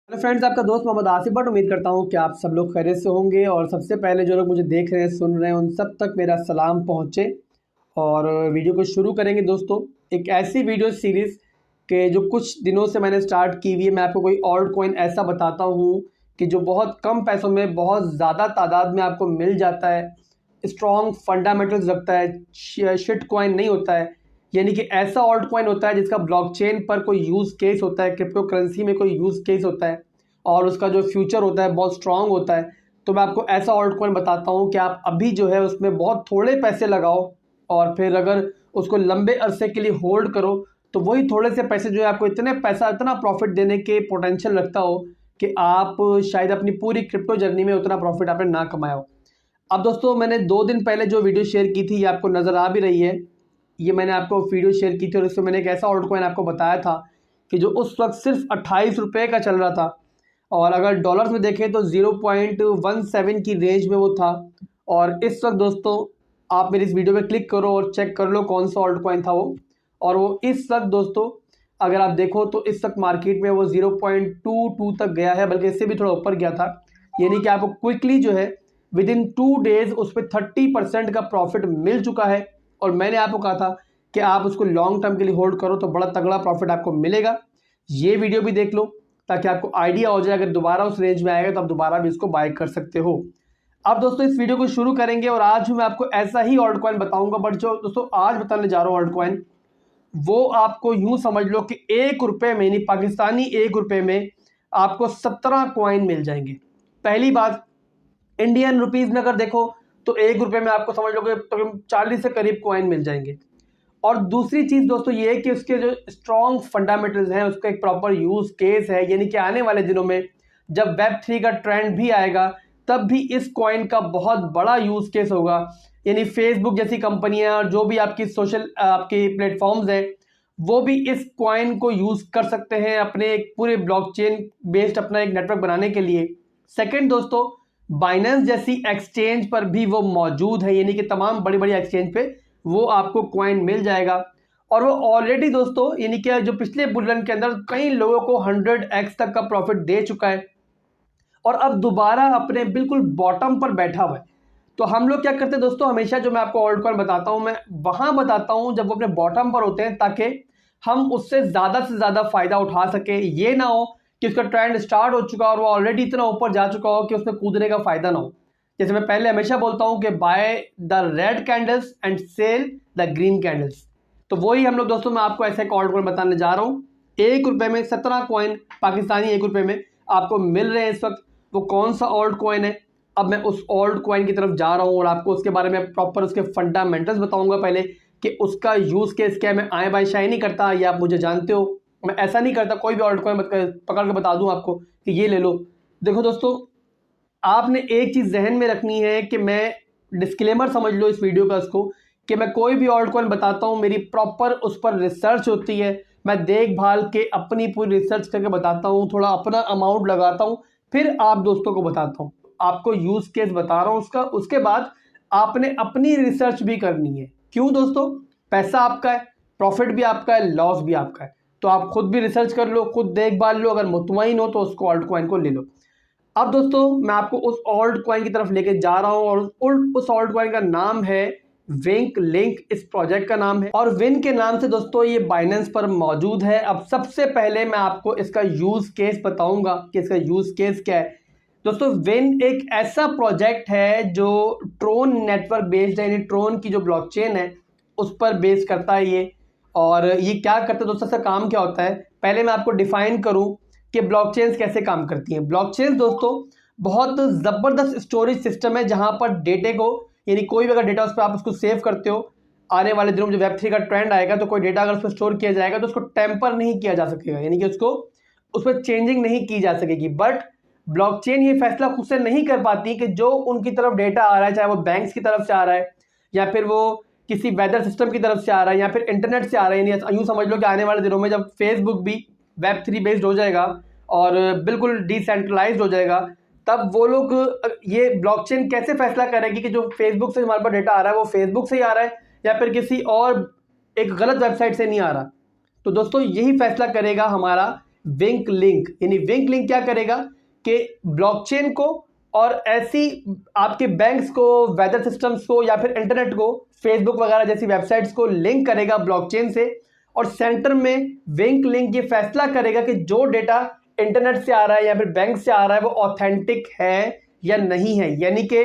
Hello friends, आपका दोस्त Mohammad Asif but उम्मीद करता हूँ कि आप सब लोग खैरियत से होंगे। और सबसे पहले जो लोग मुझे देख रहे हैं सुन रहे हैं उन सब तक मेरा सलाम पहुँचे। और वीडियो को शुरू करेंगे दोस्तों, एक ऐसी वीडियो सीरीज़ के जो कुछ दिनों से मैंने स्टार्ट की हुई है। मैं आपको कोई ऑल्ट कॉइन ऐसा बताता हूँ कि जो बहुत कम पैसों में बहुत ज़्यादा तादाद में आपको मिल जाता है, स्ट्रॉन्ग फंडामेंटल्स रखता है, शिट कॉइन नहीं होता है। यानी कि ऐसा ऑल्ट कॉइन होता है जिसका ब्लॉकचेन पर कोई यूज़ केस होता है, क्रिप्टो करेंसी में कोई यूज़ केस होता है और उसका जो फ्यूचर होता है बहुत स्ट्रॉन्ग होता है। तो मैं आपको ऐसा ऑल्ट कॉइन बताता हूँ कि आप अभी जो है उसमें बहुत थोड़े पैसे लगाओ और फिर अगर उसको लंबे अरसे के लिए होल्ड करो तो वही थोड़े से पैसे जो है आपको इतना प्रॉफिट देने के पोटेंशियल रखता हो कि आप शायद अपनी पूरी क्रिप्टो जर्नी में उतना प्रॉफिट आपने ना कमाया हो। अब दोस्तों, मैंने 2 दिन पहले जो वीडियो शेयर की थी ये आपको नज़र आ भी रही है। ये मैंने आपको वीडियो शेयर की थी और इसमें मैंने एक ऐसा ऑल्ट कॉइन आपको बताया था कि जो उस वक्त सिर्फ 28 रुपये का चल रहा था और अगर डॉलर्स में देखें तो 0.17 की रेंज में वो था। और इस वक्त दोस्तों आप मेरी इस वीडियो पे क्लिक करो और चेक कर लो कौन सा ऑल्ट कॉइन था वो। और वो इस वक्त दोस्तों अगर आप देखो तो इस वक्त मार्केट में वो 0.22 तक गया है, बल्कि इससे भी थोड़ा ऊपर गया था। यानी कि आपको क्विकली जो है विद इन 2 डेज उस पर 30% का प्रॉफिट मिल चुका है। और मैंने आपको कहा था कि आप उसको लॉन्ग टर्म के लिए होल्ड करो तो बड़ा तगड़ा प्रॉफिट आपको मिलेगा। ये वीडियो भी देख लो ताकि आपको आइडिया हो जाए, अगर दोबारा उस रेंज में आएगा तो आप दोबारा भी इसको बाय कर सकते हो। अब दोस्तों इस वीडियो को शुरू करेंगे और आज मैं आपको ऐसा ही ऑल्ट कॉइन बताऊंगा, बट जो दोस्तों आज बताने जा रहा हूँ ऑल्ट कॉइन वो आपको यूं समझ लो कि 1 रुपये में, नहीं पाकिस्तानी 1 रुपये में आपको 17 कॉइन मिल जाएंगे। पहली बात, इंडियन रुपीज में अगर देखो तो 1 रुपये में आपको समझ लो कि तकरीबन 40 से करीब कॉइन मिल जाएंगे। और दूसरी चीज़ दोस्तों ये है कि उसके जो स्ट्रॉन्ग फंडामेंटल्स हैं उसका एक प्रॉपर यूज़ केस है। यानी कि आने वाले दिनों में जब वेब 3 का ट्रेंड भी आएगा तब भी इस कॉइन का बहुत बड़ा यूज़ केस होगा। यानी फेसबुक जैसी कंपनियां और जो भी आपकी सोशल आपके प्लेटफॉर्म्स हैं वो भी इस कॉइन को यूज़ कर सकते हैं अपने एक पूरे ब्लॉकचेन बेस्ड अपना एक नेटवर्क बनाने के लिए। सेकेंड दोस्तों, बाइनेंस जैसी एक्सचेंज पर भी वो मौजूद है, यानी कि तमाम बड़ी बड़ी एक्सचेंज पे वो आपको कॉइन मिल जाएगा। और वो ऑलरेडी दोस्तों यानी कि जो पिछले बुल रन के अंदर कई लोगों को 100x तक का प्रॉफिट दे चुका है और अब दोबारा अपने बिल्कुल बॉटम पर बैठा हुआ है। तो हम लोग क्या करते हैं दोस्तों, हमेशा जो मैं आपको ऑल्ट कॉइन बताता हूं मैं वहां बताता हूं जब वो अपने बॉटम पर होते हैं ताकि हम उससे ज़्यादा फायदा उठा सके। ये ना हो कि उसका ट्रेंड स्टार्ट हो चुका और वो ऑलरेडी इतना ऊपर जा चुका हो कि उसमें कूदने का फायदा ना हो। जैसे मैं पहले हमेशा बोलता हूं कि buy the red candles and sell the green candles. तो वही हम लोग दोस्तों मैं आपको ऐसे एक ऑल्ट कॉइन बताने जा रहा हूं। 1 रुपये में 17 कॉइन पाकिस्तानी 1 रुपये में आपको मिल रहे हैं इस वक्त। वो कौन सा ऑल्ट कॉइन है, अब मैं उस ऑल्ट कॉइन की तरफ जा रहा हूं और आपको उसके बारे में प्रॉपर उसके फंडामेंटल्स बताऊंगा पहले कि उसका यूज केस क्या है। मैं आए बाय शाई नहीं करता, ये आप मुझे जानते हो, मैं ऐसा नहीं करता कोई भी ऑल्ट कॉइन पकड़ के बता दूं आपको कि ये ले लो। देखो दोस्तों, आपने एक चीज जहन में रखनी है कि मैं डिस्क्लेमर समझ लो इस वीडियो का इसको, कि मैं कोई भी ऑल्ट कॉइन बताता हूं मेरी प्रॉपर उस पर रिसर्च होती है। मैं देखभाल के अपनी पूरी रिसर्च करके बताता हूं, थोड़ा अपना अमाउंट लगाता हूं, फिर आप दोस्तों को बताता हूं। आपको यूज केस बता रहा हूं उसका, उसके बाद आपने अपनी रिसर्च भी करनी है। क्यों दोस्तों, पैसा आपका है, प्रॉफिट भी आपका है, लॉस भी आपका है। तो आप खुद भी रिसर्च कर लो, खुद देखभाल लो, अगर मुतमईन हो तो उसको ऑल्ट कॉइन को ले लो। अब दोस्तों मैं आपको उस ऑल्ट कॉइन की तरफ लेके जा रहा हूं और उस ऑल्ट कॉइन का नाम है विंक लिंक, इस प्रोजेक्ट का नाम है। और विन के नाम से दोस्तों ये बाइनेंस पर मौजूद है। अब सबसे पहले मैं आपको इसका यूज केस बताऊंगा कि इसका यूज केस क्या है। दोस्तों विन एक ऐसा प्रोजेक्ट है जो ट्रोन नेटवर्क बेस्ड है, यानी ट्रोन की जो ब्लॉकचेन है उस पर बेस करता है ये। और ये क्या करता है दोस्तों, इसका काम क्या होता है, पहले मैं आपको डिफाइन करूं कि ब्लॉकचेन्स कैसे काम करती हैं। ब्लॉकचेन्स दोस्तों बहुत ज़बरदस्त स्टोरेज सिस्टम है जहां पर डेटे को, यानी कोई भी अगर डेटा उस पर आप उसको सेव करते हो, आने वाले दिनों में जो वेब 3 का ट्रेंड आएगा तो कोई डेटा अगर उस पर स्टोर किया जाएगा तो उसको टेम्पर नहीं किया जा सकेगा, यानी कि उसको उस पर चेंजिंग नहीं की जा सकेगी। बट ब्लॉकचेन ये फैसला खुद से नहीं कर पाती कि जो उनकी तरफ डेटा आ रहा है, चाहे वो बैंक्स की तरफ से आ रहा है या फिर वो किसी वेदर सिस्टम की तरफ से आ रहा है या फिर इंटरनेट से आ रहा है। यानी यूँ समझ लो कि आने वाले दिनों में जब फेसबुक भी वेब 3 बेस्ड हो जाएगा और बिल्कुल डिसेंट्रलाइज्ड हो जाएगा, तब वो लोग ये ब्लॉकचेन कैसे फैसला करेगी कि जो फेसबुक से हमारे पास डेटा आ रहा है वो फेसबुक से ही आ रहा है या फिर किसी और एक गलत वेबसाइट से नहीं आ रहा। तो दोस्तों यही फैसला करेगा हमारा विंक लिंक। यानी विंक लिंक क्या करेगा कि ब्लॉकचेन को और ऐसी आपके बैंक्स को, वेदर सिस्टम्स को या फिर इंटरनेट को, फेसबुक वगैरह जैसी वेबसाइट्स को लिंक करेगा ब्लॉकचेन से, और सेंटर में विंक लिंक ये फैसला करेगा कि जो डेटा इंटरनेट से आ रहा है या फिर बैंक से आ रहा है वो ऑथेंटिक है या नहीं है। यानी कि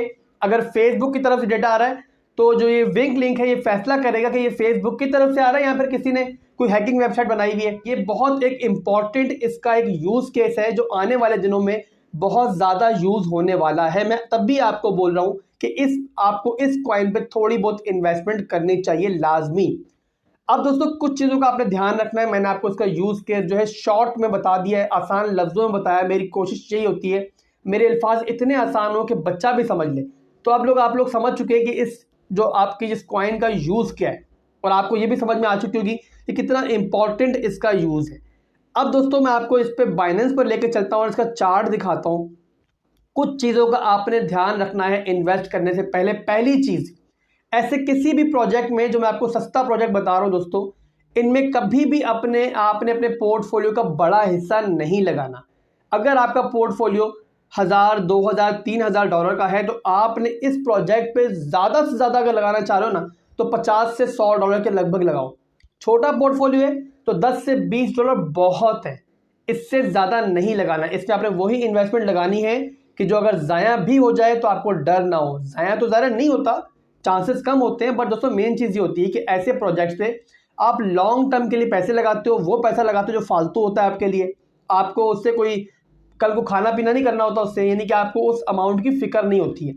अगर फेसबुक की तरफ से डेटा आ रहा है तो जो ये विंक लिंक है ये फैसला करेगा कि ये फेसबुक की तरफ से आ रहा है या फिर किसी ने कोई हैकिंग वेबसाइट बनाई हुई है। ये बहुत एक इंपॉर्टेंट इसका एक यूज केस है जो आने वाले दिनों में बहुत ज़्यादा यूज होने वाला है। मैं तब भी आपको बोल रहा हूँ कि आपको इस कॉइन पे थोड़ी बहुत इन्वेस्टमेंट करनी चाहिए लाजमी। अब दोस्तों कुछ चीज़ों का आपने ध्यान रखना है। मैंने आपको इसका यूज केस जो है शॉर्ट में बता दिया है, आसान लफ्ज़ों में बताया। मेरी कोशिश यही होती है मेरे अल्फाज इतने आसान हो कि बच्चा भी समझ ले। तो आप लोग समझ चुके हैं कि इस जो आपकी जिस कॉइन का यूज़ क्या है, और आपको ये भी समझ में आ चुकी होगी कि कितना इंपॉर्टेंट इसका यूज़ है। अब दोस्तों मैं आपको इस पे बाइनेंस पर लेके चलता हूँ और इसका चार्ट दिखाता हूँ। कुछ चीज़ों का आपने ध्यान रखना है इन्वेस्ट करने से पहले। पहली चीज़, ऐसे किसी भी प्रोजेक्ट में, जो मैं आपको सस्ता प्रोजेक्ट बता रहा हूँ दोस्तों, इनमें कभी भी आपने अपने पोर्टफोलियो का बड़ा हिस्सा नहीं लगाना। अगर आपका पोर्टफोलियो 1000, 2000, 3000 डॉलर का है तो आपने इस प्रोजेक्ट पे ज़्यादा से ज़्यादा अगर लगाना चाह रहे हो ना तो 50 से 100 डॉलर के लगभग लगाओ। छोटा पोर्टफोलियो है तो 10 से 20 डॉलर बहुत है, इससे ज़्यादा नहीं लगाना। इसमें आपने वही इन्वेस्टमेंट लगानी है कि जो अगर ज़ाया भी हो जाए तो आपको डर ना हो। ज़ाया तो ज़्यादा नहीं होता, चांसेस कम होते हैं, बट दोस्तों मेन चीज़ ये होती है कि ऐसे प्रोजेक्ट्स पे आप लॉन्ग टर्म के लिए पैसे लगाते हो। वो पैसा लगाते हो जो फालतू होता है आपके लिए, आपको उससे कोई कल को खाना पीना नहीं करना होता उससे, यानी कि आपको उस अमाउंट की फिक्र नहीं होती है।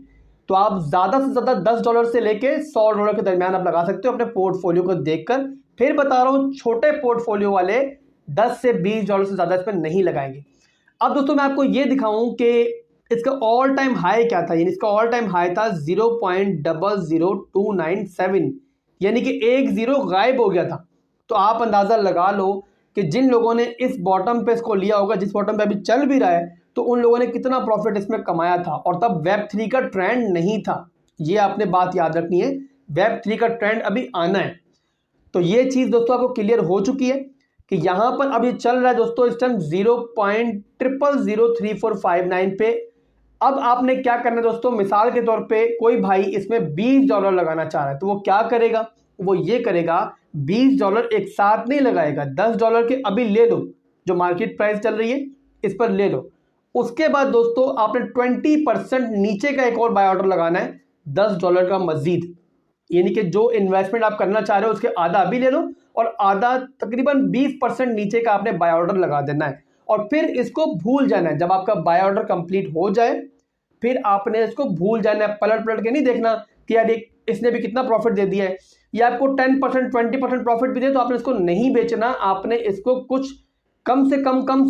तो आप ज़्यादा से ज़्यादा 10 डॉलर से लेके 100 डॉलर के दरमियान आप लगा सकते हो अपने पोर्टफोलियो को देखकर। फिर बता रहा हूँ, छोटे पोर्टफोलियो वाले 10 से 20 डॉलर से ज़्यादा इस पर नहीं लगाएंगे। अब दोस्तों मैं आपको ये दिखाऊं कि इसका ऑल टाइम हाई क्या था। यानी इसका ऑल टाइम हाई था 0.00297, यानी कि एक जीरो गायब हो गया था। तो आप अंदाज़ा लगा लो कि जिन लोगों ने इस बॉटम पे इसको लिया होगा, जिस बॉटम पे अभी चल भी रहा है, तो उन लोगों ने कितना प्रॉफिट इसमें कमाया था। और तब वेब3 का ट्रेंड नहीं था, ये आपने बात याद रखनी है। वेब3 का ट्रेंड अभी आना है। तो ये चीज़ दोस्तों आपको क्लियर हो चुकी है कि यहाँ पर अभी चल रहा है दोस्तों इस टाइम 0.000345 पे। अब आपने क्या करना है दोस्तों, मिसाल के तौर पे कोई भाई इसमें 20 डॉलर लगाना चाह रहा है तो वो क्या करेगा, वो ये करेगा 20 डॉलर एक साथ नहीं लगाएगा, 10 डॉलर के अभी ले लो, जो मार्केट प्राइस चल रही है इस पर ले लो। उसके बाद दोस्तों आपने 20% नीचे का एक और बाय ऑर्डर लगाना है 10 डॉलर का मजीद। यानी कि जो इन्वेस्टमेंट आप करना चाह रहे हो उसके आधा अभी ले लो और आधा तकरीबन 20% नीचे का आपने बाय ऑर्डर लगा देना है। और फिर इसको भूल जाना है। जब आपका बाय ऑर्डर कंप्लीट हो जाए फिर आपने इसको भूल जाना है। पलट के नहीं देखना कि यार इसने भी कितना प्रॉफिट दे दिया है, या आपको 10% 20% प्रॉफिट भी दे तो आपने इसको नहीं बेचना। आपने इसको कुछ कम से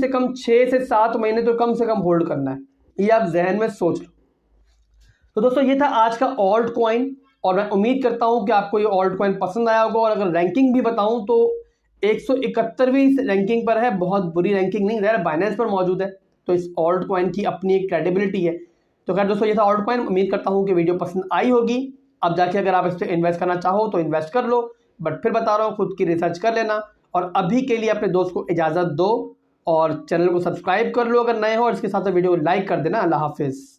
कम 6 से 7 महीने तो कम से कम होल्ड करना है। ये आप जहन में सोच लो। तो दोस्तों ये था आज का ऑल्ट कॉइन, और मैं उम्मीद करता हूं कि आपको ये ऑल्ट कॉइन पसंद आया होगा। और अगर रैंकिंग भी बताऊं तो 171वीं रैंकिंग पर है, बहुत बुरी रैंकिंग नहीं है, बाइनेंस पर मौजूद है। तो इस ऑल्ट कॉइन की अपनी एक क्रेडिबिलिटी है। तो खैर दोस्तों ये था ऑल्ट कॉइन। उम्मीद करता हूं कि वीडियो पसंद आई होगी। अब जाके अगर आप इस पर इन्वेस्ट करना चाहो तो इन्वेस्ट कर लो, बट फिर बता रहा हूँ खुद की रिसर्च कर लेना। और अभी के लिए अपने दोस्त को इजाज़त दो और चैनल को सब्सक्राइब कर लो अगर नए हो, और इसके साथ वीडियो को लाइक कर देना। अल्लाह हाफिज़।